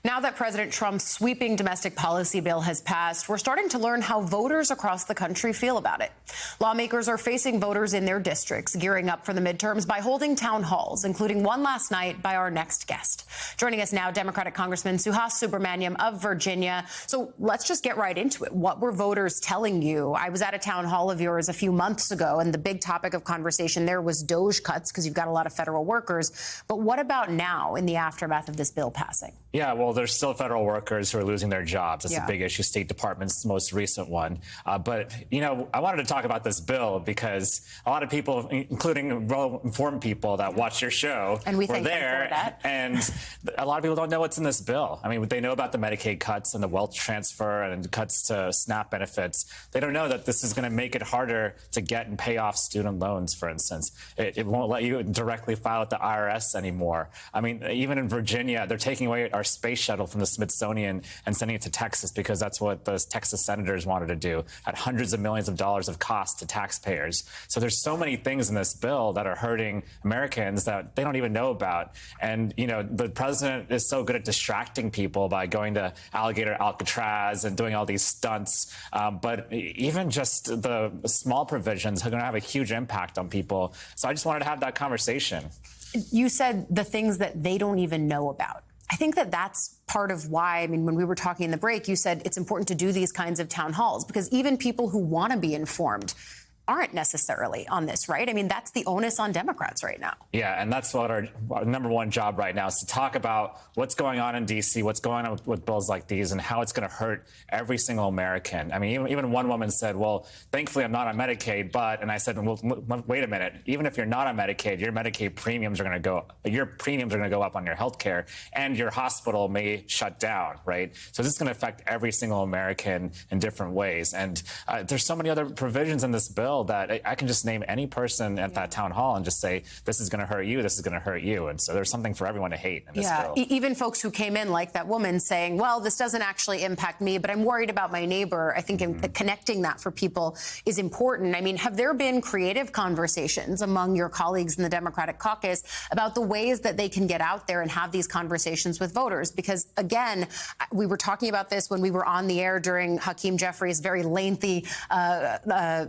Now that President Trump's sweeping domestic policy bill has passed, we're starting to learn how voters across the country feel about it. Lawmakers are facing voters in their districts, gearing up for the midterms by holding town halls, including one last night by our next guest. Joining us now, Democratic Congressman Suhas Subramaniam of Virginia. So let's just get right into it. What were voters telling you? I was at a town hall of yours a few months ago, and the big topic of conversation there was DOGE cuts, because you've got a lot of federal workers. But what about now in the aftermath of this bill passing? Yeah, well, there's still federal workers who are losing their jobs. It's a big issue. State Department's most recent one. But, you know, I wanted to talk about this bill because a lot of people, including well-informed people that watch your show, and we were there. That. And a lot of people don't know what's in this bill. I mean, they know about the Medicaid cuts and the wealth transfer and cuts to SNAP benefits. They don't know that this is going to make it harder to get and pay off student loans, for instance. It won't let you directly file at the IRS anymore. I mean, even in Virginia, they're taking away our space shuttle from the Smithsonian and sending it to Texas because that's what the Texas senators wanted to do, at hundreds of millions of dollars of cost to taxpayers. So there's so many things in this bill that are hurting Americans that they don't even know about. And, you know, the president is so good at distracting people by going to Alligator Alcatraz and doing all these stunts. But even just the small provisions are going to have a huge impact on people. So I just wanted to have that conversation. You said the things that they don't even know about. I think that that's part of why, I mean, when we were talking in the break, you said it's important to do these kinds of town halls because even people who want to be informed aren't necessarily on this, right? I mean, that's the onus on Democrats right now. Yeah, and that's what our number one job right now is to talk about what's going on in D.C., what's going on with bills like these, and how it's going to hurt every single American. I mean, even one woman said, well, thankfully I'm not on Medicaid, but, and I said, well, wait a minute, even if you're not on Medicaid, your Medicaid premiums are going to go up on your health care, and your hospital may shut down, right? So this is going to affect every single American in different ways. And there's so many other provisions in this bill that I can just name any person at that town hall and just say, this is going to hurt you, this is going to hurt you. And so there's something for everyone to hate in this bill. Even folks who came in like that woman saying, well, this doesn't actually impact me, but I'm worried about my neighbor. I think connecting that for people is important. I mean, have there been creative conversations among your colleagues in the Democratic caucus about the ways that they can get out there and have these conversations with voters? Because, again, we were talking about this when we were on the air during Hakeem Jeffries' very lengthy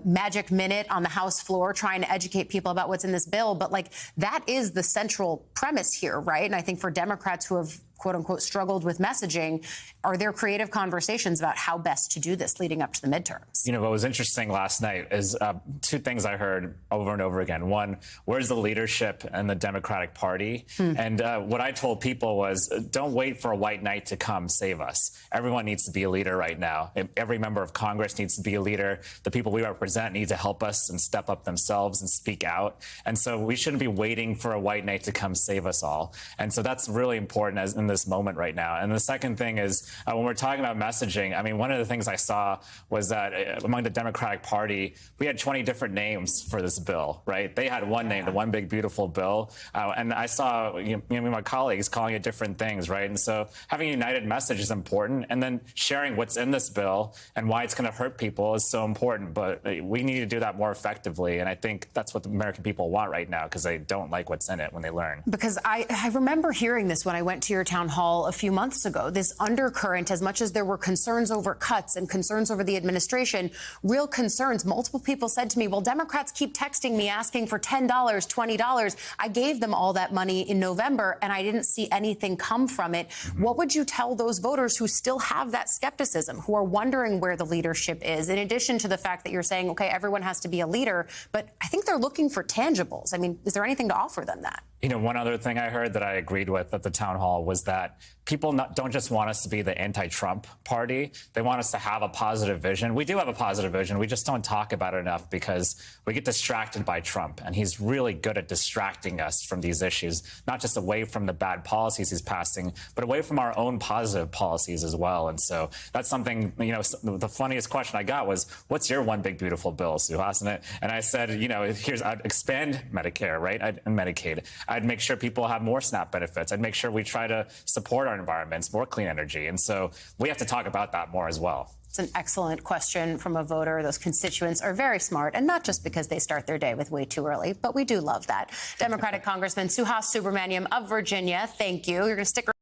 magic minute on the House floor trying to educate people about what's in this bill. But, like, that is the central premise here, right? And I think for Democrats who have, quote unquote, struggled with messaging, are there creative conversations about how best to do this leading up to the midterms? You know, what was interesting last night is two things I heard over and over again. One, where's the leadership in the Democratic Party? And what I told people was, don't wait for a white knight to come save us. Everyone needs to be a leader right now. Every member of Congress needs to be a leader. The people we represent need to help us and step up themselves and speak out. And so we shouldn't be waiting for a white knight to come save us all. And so that's really important in this moment right now. And the second thing is, when we're talking about messaging, I mean, one of the things I saw was that among the Democratic Party, we had 20 different names for this bill, right? They had one name, the One Big Beautiful Bill. And I saw my colleagues calling it different things, right? And so having a united message is important. And then sharing what's in this bill and why it's going to hurt people is so important. But we need to do that more effectively. And I think that's what the American people want right now, because they don't like what's in it when they learn. Because I remember hearing this when I went to your town hall a few months ago, this undercurrent, as much as there were concerns over cuts and concerns over the administration, real concerns. Multiple people said to me, well, Democrats keep texting me asking for $10, $20. I gave them all that money in November and I didn't see anything come from it. What would you tell those voters who still have that skepticism, who are wondering where the leadership is, in addition to the fact that you're saying, okay, everyone has to be a leader, but I think they're looking for tangibles. I mean, is there anything to offer them that? You know, one other thing I heard that I agreed with at the town hall was that people don't just want us to be the anti-Trump party. They want us to have a positive vision. We do have a positive vision. We just don't talk about it enough because we get distracted by Trump. And he's really good at distracting us from these issues, not just away from the bad policies he's passing, but away from our own positive policies as well. And so that's something, you know, the funniest question I got was, what's your one big beautiful bill, Suhas? And I said, you know, I'd expand Medicare, right, and Medicaid. I'd make sure people have more SNAP benefits. I'd make sure we try to support our environments, more clean energy. And so we have to talk about that more as well. It's an excellent question from a voter. Those constituents are very smart, and not just because they start their day with way too early, but we do love that. Democratic Congressman Suhas Subramaniam of Virginia, thank you. You're going to stick around.